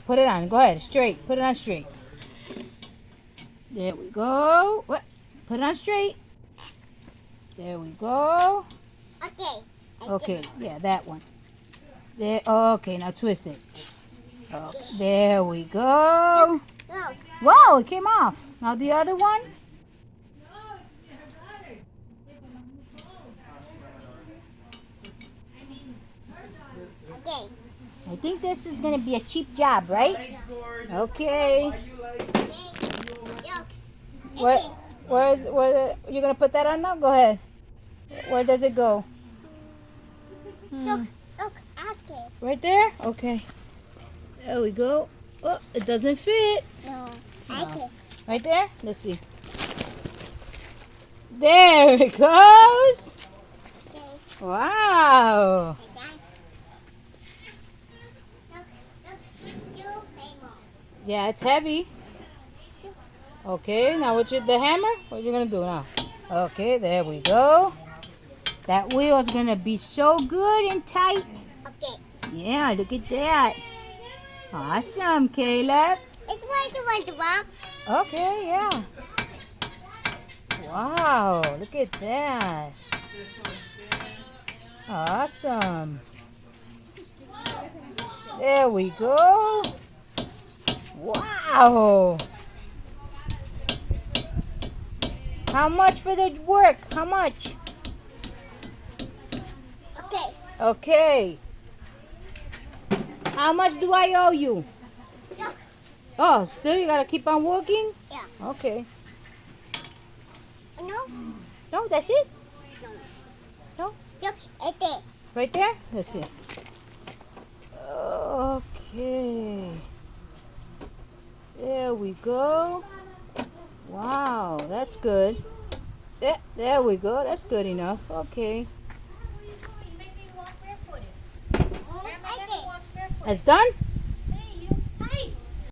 Put it on. Go ahead. Straight. Put it on straight. There we go. What? Put it on straight. There we go. Okay. Okay. Yeah, that one. There. Okay. Now twist it. Oh, there we go. Look. Whoa! It came off. Now the other one. Okay. I think this is gonna be a cheap job, right? Okay. Yes. Where you gonna put that on now? Go ahead. Where does it go? Look. Look. Okay. Right there? Okay. There we go. Oh, it doesn't fit. No. No. Okay. Right there? Let's see. There it goes. Okay. Wow. Look. Look. You pay more. Yeah, it's heavy. Okay, now the hammer? What are you gonna do now? Okay, there we go. That wheel is gonna be so good and tight. Okay. Yeah, look at that. Awesome, Caleb. It's where the one to walk. Okay, yeah. Wow, look at that. Awesome. There we go. Wow. How much for the work? How much? Okay. Okay. How much do I owe you? Look. Oh, still you gotta keep on working? Yeah. Okay. No. No, that's it? No. No? Look. It's there. Right there? Let's see. Okay. There we go. Wow, that's good. There we go. That's good enough. Okay. Right there. It's done?